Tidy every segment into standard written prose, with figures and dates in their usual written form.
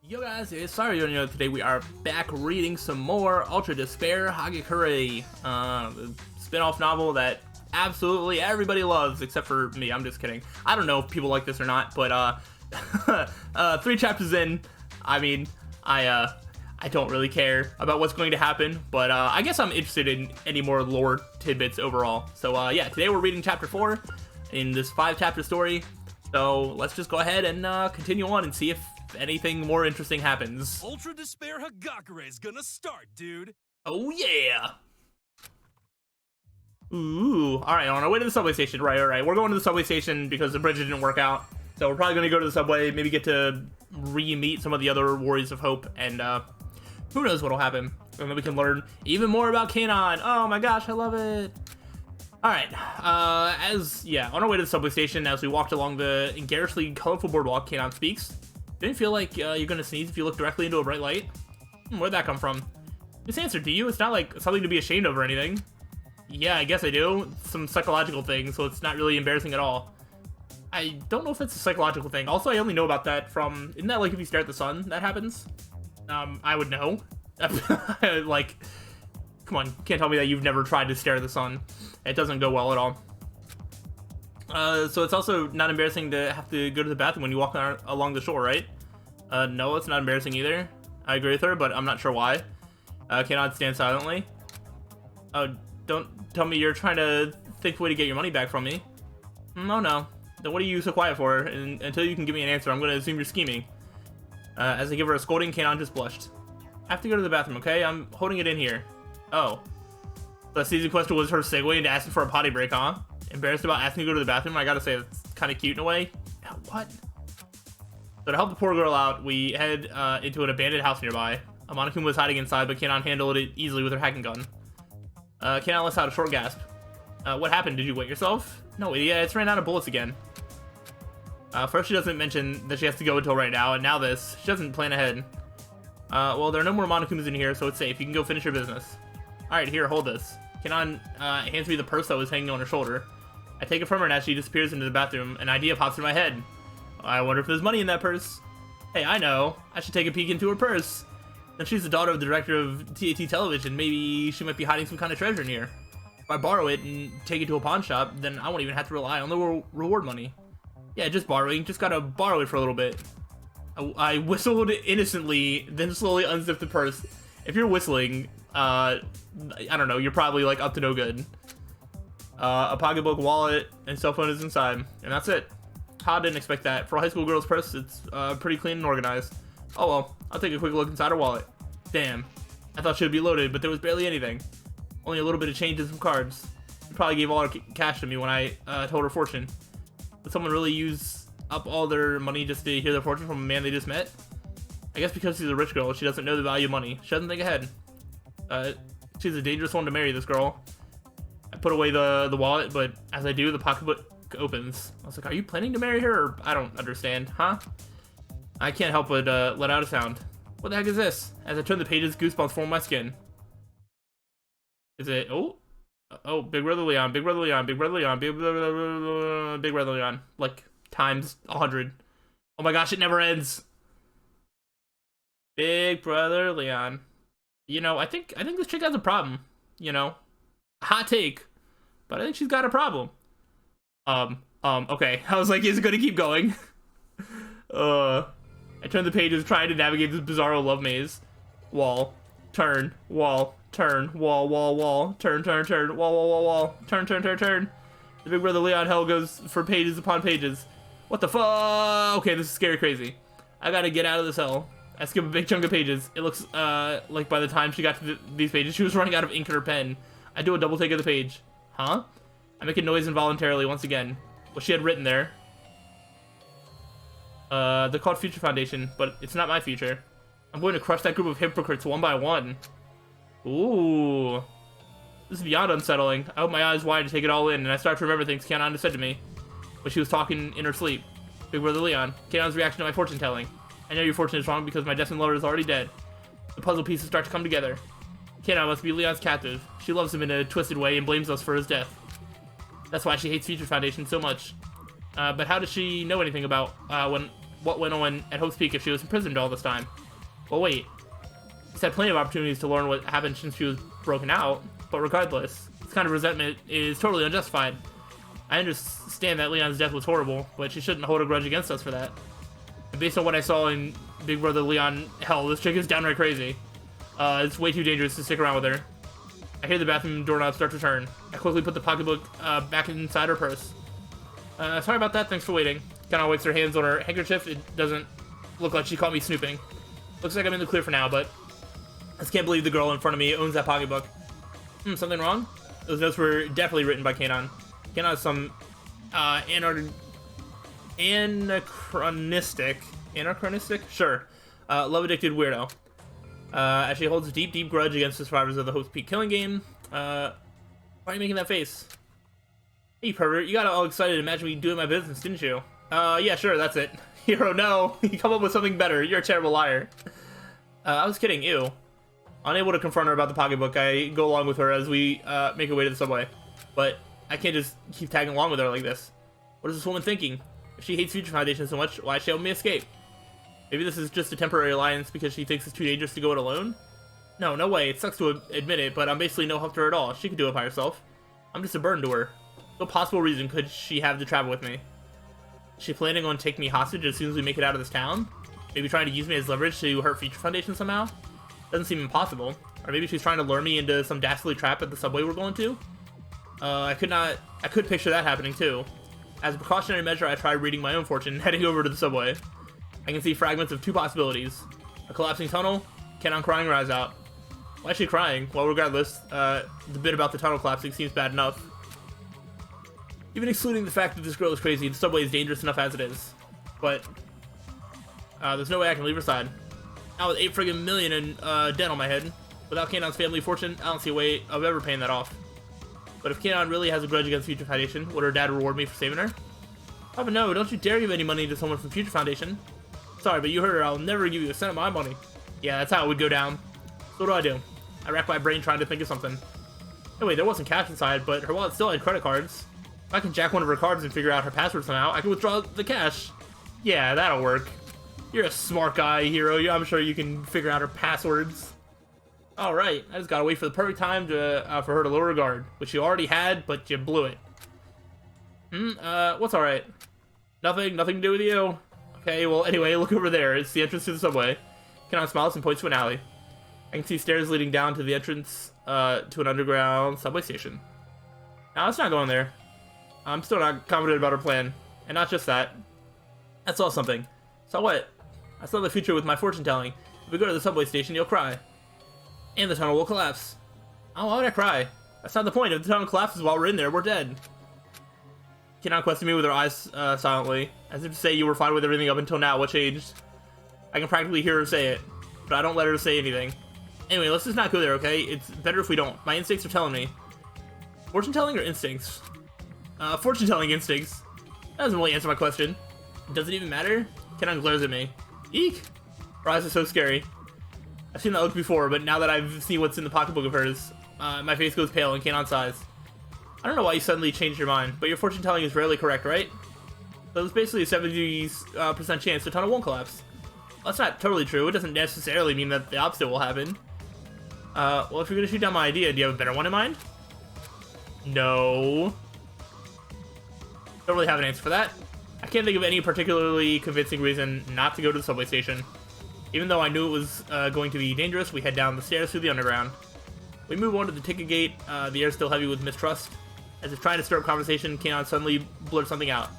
Yo guys, it's slyroh. Today we are back reading some more Ultra Despair Hagakure, the spin-off novel that absolutely everybody loves, except for me. I'm just kidding. I don't know if people like this or not, but 3 chapters in, I mean, I don't really care about what's going to happen, but I guess I'm interested in any more lore tidbits overall. So yeah, today we're reading chapter 4 in this 5-chapter story. So let's just go ahead and continue on and see if anything more interesting happens. Ultra Despair Hagakure is gonna start, dude. Oh yeah. Ooh, alright, on our way to the subway station. Right. We're going to the subway station because the bridge didn't work out. So we're probably gonna go to the subway, maybe get to re-meet some of the other Warriors of Hope, and who knows what'll happen. And then we can learn even more about Kanon. Oh my gosh, I love it. Alright, on our way to the subway station, as we walked along the garishly colorful boardwalk, Kanon speaks. Didn't feel like you're gonna sneeze if you look directly into a bright light? Where'd that come from? Just answer, do you? It's not like something to be ashamed of or anything. Yeah, I guess I do. Some psychological thing, so it's not really embarrassing at all. I don't know if it's a psychological thing. Also, I only know about that from... Isn't that like if you stare at the sun, that happens? I would know. Like, come on, you can't tell me that you've never tried to stare at the sun. It doesn't go well at all. So it's also not embarrassing to have to go to the bathroom when you walk along the shore, right? No, it's not embarrassing either. I agree with her, but I'm not sure why. Cannot stand silently. Oh, don't tell me you're trying to think of a way to get your money back from me. Oh no. Then what are you so quiet for? And until you can give me an answer, I'm going to assume you're scheming. As I give her a scolding, Kanon just blushed. I have to go to the bathroom, okay? I'm holding it in here. Oh. The season question was her segue into asking for a potty break, huh? Embarrassed about asking to go to the bathroom? I gotta say, it's kind of cute in a way. What? So to help the poor girl out, we head into an abandoned house nearby. Monokuma was hiding inside, but Kanon handled it easily with her hacking gun. Kanon lets out a short gasp. What happened? Did you wet yourself? No, idiot. It's ran out of bullets again. First she doesn't mention that she has to go until right now, and now this. She doesn't plan ahead. Well, there are no more Monokumas in here, so it's safe. You can go finish your business. Alright, here, hold this. Kanon hands me the purse that was hanging on her shoulder. I take it from her, and as she disappears into the bathroom, an idea pops in my head. I wonder if there's money in that purse. Hey, I know. I should take a peek into her purse. Then she's the daughter of the director of TAT Television. Maybe she might be hiding some kind of treasure in here. If I borrow it and take it to a pawn shop, then I won't even have to rely on the reward money. Yeah, just borrowing. Just gotta borrow it for a little bit. I whistled innocently, then slowly unzipped the purse. If you're whistling, I don't know, you're probably like up to no good. A pocketbook, wallet, and cell phone is inside, and that's it. Ha, didn't expect that. For a high school girl's purse, it's pretty clean and organized. Oh well, I'll take a quick look inside her wallet. Damn, I thought she would be loaded, but there was barely anything. Only a little bit of change and some cards. She probably gave all her cash to me when I told her fortune. Would someone really use up all their money just to hear their fortune from a man they just met? I guess because she's a rich girl, she doesn't know the value of money. She doesn't think ahead. She's a dangerous one to marry, this girl. I put away the wallet, but as I do, the pocketbook opens. I was like, are you planning to marry her? Or I don't understand, huh? I can't help but let out a sound. What the heck is this? As I turn the pages, goosebumps form my skin. Is it... Oh, Big Brother Leon, Big Brother Leon, Big Brother Leon, Big Brother Leon. Like, times 100. Oh my gosh, it never ends. Big Brother Leon. You know, I think this chick has a problem. You know, hot take, but I think she's got a problem. Okay. I was like, is it gonna keep going? I turned the pages trying to navigate this bizarro love maze. Wall, turn, wall, turn, wall, wall, wall, turn, turn, turn, wall, wall, wall, wall, turn, turn, turn, turn. The Big Brother Leon hell goes for pages upon pages. What the fuck? Okay, this is scary crazy. I gotta get out of this hell. I skip a big chunk of pages. It looks like by the time she got to these pages, she was running out of ink in her pen. I do a double take of the page. Huh? I make a noise involuntarily once again. What she had written there. They're called Future Foundation, but it's not my future. I'm going to crush that group of hypocrites one by one. Ooh. This is beyond unsettling. I open my eyes wide to take it all in, and I start to remember things Kanon had said to me. But she was talking in her sleep. Big Brother Leon. Kanon's reaction to my fortune telling. I know your fortune is wrong because my destined lover is already dead. The puzzle pieces start to come together. Kanon must be Leon's captive. She loves him in a twisted way and blames us for his death. That's why she hates Future Foundation so much. But how does she know anything about when what went on at Hope's Peak if she was imprisoned all this time. Well, wait. She's had plenty of opportunities to learn what happened since she was broken out, but regardless, this kind of resentment is totally unjustified. I understand that Leon's death was horrible, but she shouldn't hold a grudge against us for that. And based on what I saw in Big Brother Leon, hell, this chick is downright crazy. It's way too dangerous to stick around with her. I hear the bathroom doorknob start to turn. I quickly put the pocketbook back inside her purse. Sorry about that, thanks for waiting. Kinda wipes her hands on her handkerchief. It doesn't look like she caught me snooping. Looks like I'm in the clear for now, but I just can't believe the girl in front of me owns that pocketbook. Something wrong? Those notes were definitely written by Kanon. Kanon is some anachronistic? Sure. Love-addicted weirdo. She holds a deep grudge against the survivors of the Hope's Peak killing game. Why are you making that face? Hey, pervert, you got all excited to imagine me doing my business, didn't you? Yeah, sure, that's it. Hero, no. You come up with something better. You're a terrible liar. I was kidding, ew. Unable to confront her about the pocketbook, I go along with her as we make our way to the subway. But I can't just keep tagging along with her like this. What is this woman thinking? If she hates Future Foundation so much, why is she helping me escape? Maybe this is just a temporary alliance because she thinks it's too dangerous to go it alone? No way. It sucks to admit it, but I'm basically no help to her at all. She could do it by herself. I'm just a burden to her. No possible reason could she have to travel with me. Is she planning on taking me hostage as soon as we make it out of this town? Maybe trying to use me as leverage to hurt Future Foundation somehow? Doesn't seem impossible. Or maybe she's trying to lure me into some dastardly trap at the subway we're going to? I could picture that happening too. As a precautionary measure, I tried reading my own fortune, heading over to the subway. I can see fragments of two possibilities. A collapsing tunnel, Kanon crying her eyes out. Why is she crying? Well, regardless, the bit about the tunnel collapsing seems bad enough. Even excluding the fact that this girl is crazy, the subway is dangerous enough as it is. But, there's no way I can leave her side. Now with 8 friggin' million in debt on my head, without Kanon's family fortune, I don't see a way of ever paying that off. But if Kanon really has a grudge against Future Foundation, would her dad reward me for saving her? Papa, no, don't you dare give any money to someone from Future Foundation. Sorry, but you heard her, I'll never give you a cent of my money. Yeah, that's how it would go down. So what do? I racked my brain trying to think of something. Oh wait, there wasn't cash inside, but her wallet still had credit cards. If I can jack one of her cards and figure out her password somehow, I can withdraw the cash. Yeah, that'll work. You're a smart guy, Hero. I'm sure you can figure out her passwords. Alright, I just gotta wait for the perfect time to for her to lower her guard, which you already had, but you blew it. What's alright? Nothing to do with you? Okay, well, anyway, look over there. It's the entrance to the subway. Kanon smiles and points to an alley. I can see stairs leading down to the entrance to an underground subway station. Now, let's not go in there. I'm still not confident about our plan. And not just that. I saw something. So what? I saw the future with my fortune telling. If we go to the subway station, you'll cry. And the tunnel will collapse. Oh, why would I cry? That's not the point. If the tunnel collapses while we're in there, we're dead. Kanon questioned me with her eyes silently, as if to say you were fine with everything up until now. What changed? I can practically hear her say it, but I don't let her say anything. Anyway, let's just not go there, okay? It's better if we don't. My instincts are telling me. Fortune telling or instincts? Fortune telling instincts. That doesn't really answer my question. Does it even matter? Kanon glares at me. Eek! Her eyes are so scary. I've seen that look before, but now that I've seen what's in the pocketbook of hers, my face goes pale and Kanon's eyes. I don't know why you suddenly changed your mind, but your fortune telling is rarely correct, right? So there's basically a 70% chance the tunnel won't collapse. Well, that's not totally true. It doesn't necessarily mean that the opposite will happen. Well, if you're gonna shoot down my idea, do you have a better one in mind? No. Don't really have an answer for that. I can't think of any particularly convincing reason not to go to the subway station. Even though I knew it was going to be dangerous, we head down the stairs through the underground. We move on to the ticket gate, the air still heavy with mistrust. As if trying to stir up conversation, Kanon suddenly blurts something out.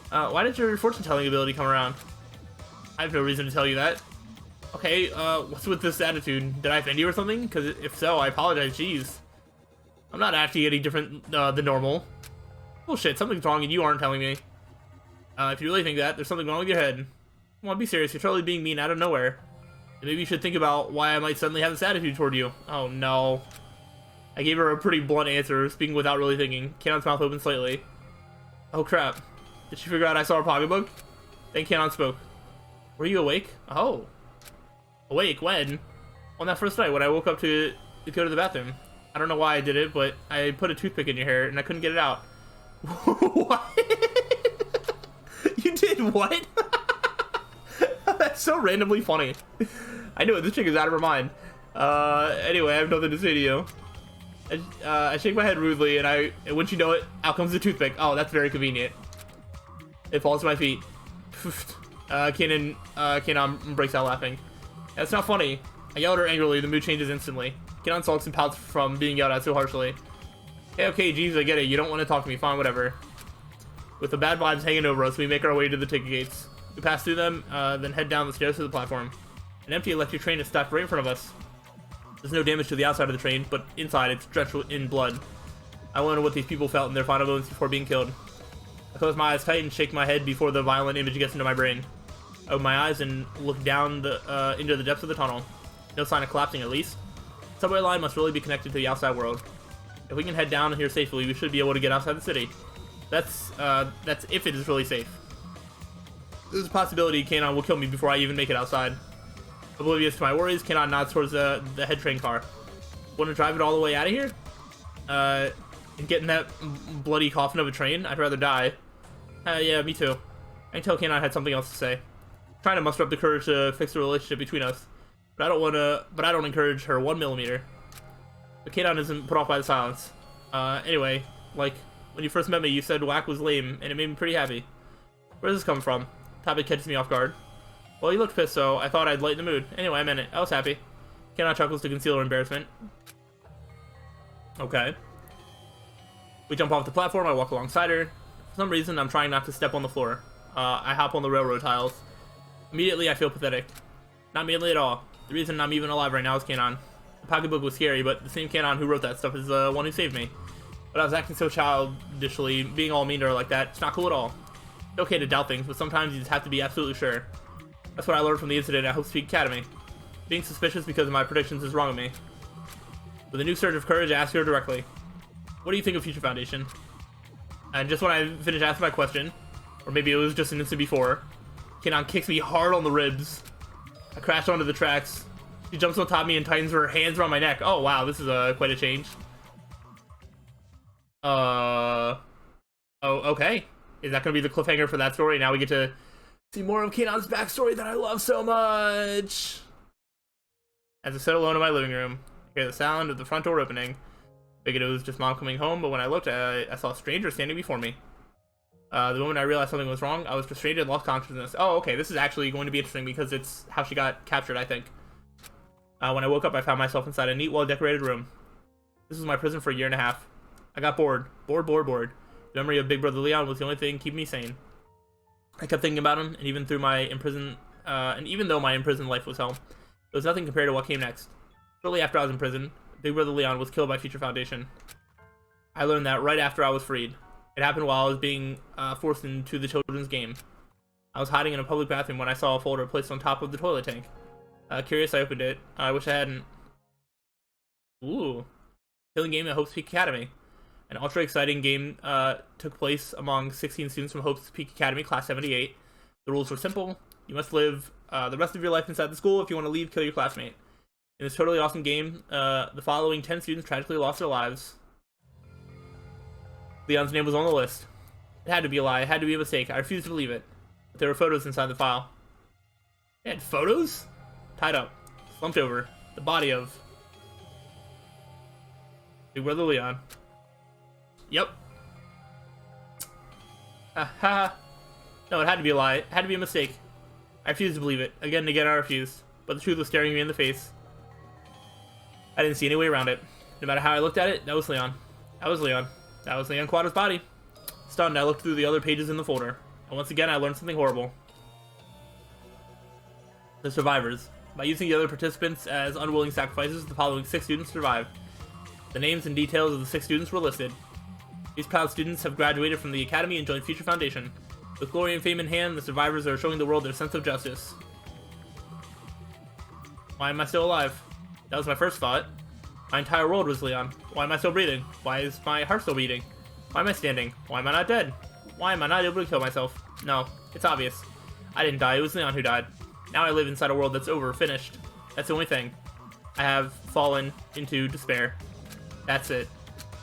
Why did your fortune-telling ability come around? I have no reason to tell you that. Okay, what's with this attitude? Did I offend you or something? Because if so, I apologize, jeez. I'm not acting any different than normal. Bullshit, something's wrong and you aren't telling me. If you really think that, there's something wrong with your head. Come on, be serious, you're totally being mean out of nowhere. And maybe you should think about why I might suddenly have this attitude toward you. Oh no. I gave her a pretty blunt answer, speaking without really thinking. Kanon's mouth opened slightly. Oh crap. Did she figure out I saw her pocketbook? Then Kanon spoke. Were you awake? Oh. Awake? When? On that first night when I woke up to go to the bathroom. I don't know why I did it, but I put a toothpick in your hair and I couldn't get it out. What? You did what? That's so randomly funny. I knew it. This chick is out of her mind. Anyway, I have nothing to say to you. I shake my head rudely, and wouldn't you know it, out comes the toothpick. Oh, that's very convenient. It falls to my feet. Kanon breaks out laughing. That's not funny. I yell at her angrily. The mood changes instantly. Kanon sulks and pouts from being yelled at so harshly. Hey, okay, geez, I get it. You don't want to talk to me. Fine, whatever. With the bad vibes hanging over us, we make our way to the ticket gates. We pass through them, then head down the stairs to the platform. An empty electric train is stopped right in front of us. There's no damage to the outside of the train, but inside it's drenched in blood. I wonder what these people felt in their final moments before being killed. I close my eyes tight and shake my head before the violent image gets into my brain. I open my eyes and look down into the depths of the tunnel. No sign of collapsing, at least. The subway line must really be connected to the outside world. If we can head down here safely, we should be able to get outside the city. That's if it is really safe. There's a possibility Kanon will kill me before I even make it outside. Oblivious to my worries, Kanon nods towards the head train car. Want to drive it all the way out of here? And get in that bloody coffin of a train? I'd rather die. Yeah, me too. I can tell Kanon had something else to say. I'm trying to muster up the courage to fix the relationship between us. But I don't encourage her 1 millimeter. But Kanon isn't put off by the silence. Anyway, like, when you first met me, you said whack was lame, and it made me pretty happy. Where does this come from? Topic catches me off guard. Well, you looked pissed, so I thought I'd lighten the mood. Anyway, I meant it. I was happy. Kanon chuckles to conceal her embarrassment. Okay. We jump off the platform, I walk alongside her. For some reason, I'm trying not to step on the floor. I hop on the railroad tiles. Immediately, I feel pathetic. Not immediately at all. The reason I'm even alive right now is Kanon. The pocketbook was scary, but the same Kanon who wrote that stuff is the one who saved me. But I was acting so childishly, being all mean to her like that. It's not cool at all. It's okay to doubt things, but sometimes you just have to be absolutely sure. That's what I learned from the incident at Hope Peak Academy. Being suspicious because of my predictions is wrong with me. With a new surge of courage, I ask her directly, what do you think of Future Foundation? And just when I finished asking my question, or maybe it was just an instant before, Kanon kicks me hard on the ribs. I crash onto the tracks. She jumps on top of me and tightens her hands around my neck. Oh wow, this is quite a change. Oh, okay. Is that going to be the cliffhanger for that story? Now we get to see more of Kanon's backstory that I love so much. As I sit alone in my living room, I hear the sound of the front door opening. Figured it was just Mom coming home, but when I looked, I saw a stranger standing before me. The moment I realized something was wrong, I was frustrated and lost consciousness. Oh, okay, this is actually going to be interesting because it's how she got captured, I think. When I woke up, I found myself inside a neat, well-decorated room. This was my prison for a year and a half. I got bored. Bored. The memory of Big Brother Leon was the only thing keeping me sane. I kept thinking about him, and even though my imprisoned life was hell, it was nothing compared to what came next. Shortly after I was in prison, Big Brother Leon was killed by Future Foundation. I learned that right after I was freed. It happened while I was being forced into the children's game. I was hiding in a public bathroom when I saw a folder placed on top of the toilet tank. Curious, I opened it. I wish I hadn't. Ooh. Killing game at Hope's Peak Academy. An ultra exciting game took place among 16 students from Hope's Peak Academy, Class 78. The rules were simple. You must live the rest of your life inside the school. If you want to leave, kill your classmate. In this totally awesome game, the following 10 students tragically lost their lives. Leon's name was on the list. It had to be a lie. It had to be a mistake. I refused to believe it. But there were photos inside the file. It had photos? Tied up. Slumped over. The body of Big Brother Leon. Yep. Ha. No, it had to be a lie. It had to be a mistake. I refused to believe it. Again and again I refused. But the truth was staring me in the face. I didn't see any way around it. No matter how I looked at it, that was Leon. That was Leon. That was Leon Quadra's body. Stunned, I looked through the other pages in the folder. And once again, I learned something horrible. The survivors. By using the other participants as unwilling sacrifices, the following 6 students survived. The names and details of the 6 students were listed. These proud students have graduated from the Academy and joined Future Foundation. With glory and fame in hand, the survivors are showing the world their sense of justice. Why am I still alive? That was my first thought. My entire world was Leon. Why am I still breathing? Why is my heart still beating? Why am I standing? Why am I not dead? Why am I not able to kill myself? No, it's obvious. I didn't die, it was Leon who died. Now I live inside a world that's over, finished. That's the only thing. I have fallen into despair. That's it.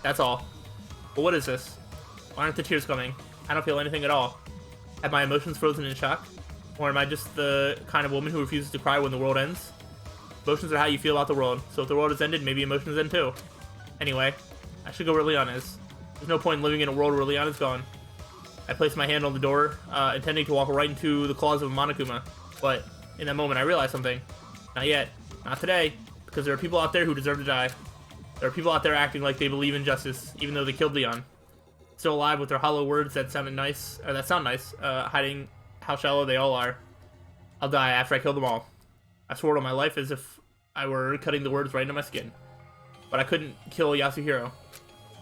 That's all. But what is this? Why aren't the tears coming? I don't feel anything at all. Have my emotions frozen in shock? Or am I just the kind of woman who refuses to cry when the world ends? Emotions are how you feel about the world, so if the world has ended, maybe emotions end too. Anyway, I should go where Leon is. There's no point in living in a world where Leon is gone. I placed my hand on the door, intending to walk right into the claws of Monokuma, but in that moment I realized something. Not yet. Not today, because there are people out there who deserve to die. There are people out there acting like they believe in justice, even though they killed Leon. Still alive with their hollow words that sound nice, hiding how shallow they all are. I'll die after I kill them all. I swore on my life as if I were cutting the words right into my skin. But I couldn't kill Yasuhiro.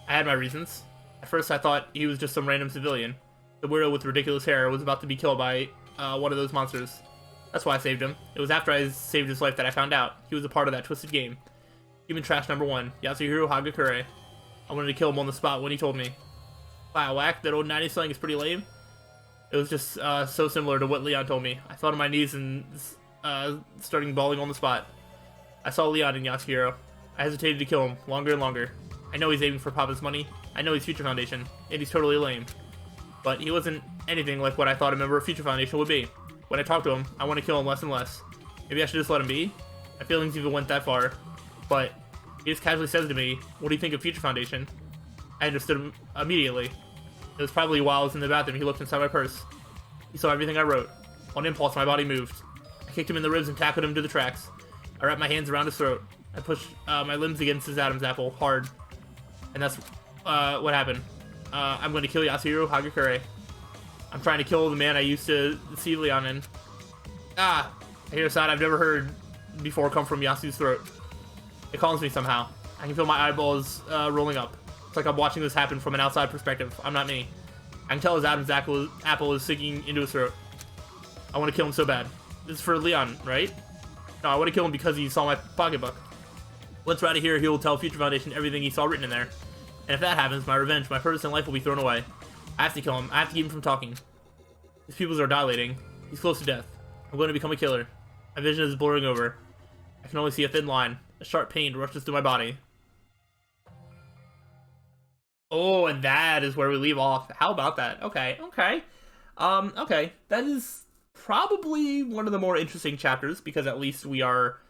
I had my reasons. At first I thought he was just some random civilian. The weirdo with ridiculous hair was about to be killed by one of those monsters. That's why I saved him. It was after I saved his life that I found out he was a part of that twisted game. Human trash number 1, Yasuhiro Hagakure. I wanted to kill him on the spot when he told me. Wow, whack, that old 90s slang is pretty lame. It was just so similar to what Leon told me. I fell on my knees and starting bawling on the spot. I saw Leon and Yasuhiro. I hesitated to kill him longer and longer. I know he's aiming for Papa's money. I know he's Future Foundation, and he's totally lame. But he wasn't anything like what I thought a member of Future Foundation would be. When I talk to him, I want to kill him less and less. Maybe I should just let him be? My feelings even went that far. But he just casually says to me, "What do you think of Future Foundation?" I understood him immediately. It was probably while I was in the bathroom he looked inside my purse. He saw everything I wrote. On impulse, my body moved. I kicked him in the ribs and tackled him to the tracks. I wrapped my hands around his throat. I pushed my limbs against his Adam's apple, hard. And that's what happened. I'm going to kill Yasuhiro Hagakure. I'm trying to kill the man I used to see Leon in. Ah! I hear a sound I've never heard before come from Yasu's throat. It calms me somehow. I can feel my eyeballs rolling up. It's like I'm watching this happen from an outside perspective. I'm not me. I can tell his Adam's apple is sinking into his throat. I want to kill him so bad. This is for Leon, right? No, I want to kill him because he saw my pocketbook. Once we're out of here, he'll tell Future Foundation everything he saw written in there. And if that happens, my revenge, my purpose in life will be thrown away. I have to kill him. I have to keep him from talking. His pupils are dilating. He's close to death. I'm going to become a killer. My vision is blurring over. I can only see a thin line. A sharp pain rushes through my body. Oh, and that is where we leave off. How about that? Okay. Okay. That is probably one of the more interesting chapters, because at least we are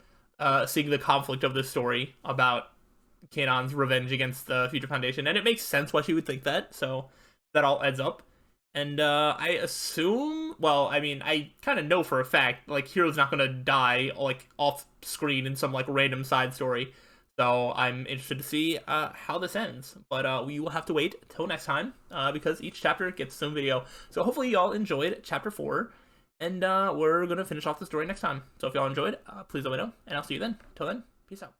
seeing the conflict of this story about Kanon's revenge against the Future Foundation, and it makes sense why she would think that, so that all adds up. And I assume, well, I mean, I kind of know for a fact, like, Hiro's not gonna die, like, off screen in some, like, random side story. So I'm interested to see how this ends. But we will have to wait till next time, because each chapter gets its own video. So hopefully y'all enjoyed chapter 4, and we're gonna finish off the story next time. So if y'all enjoyed, please let me know, and I'll see you then. Till then, peace out.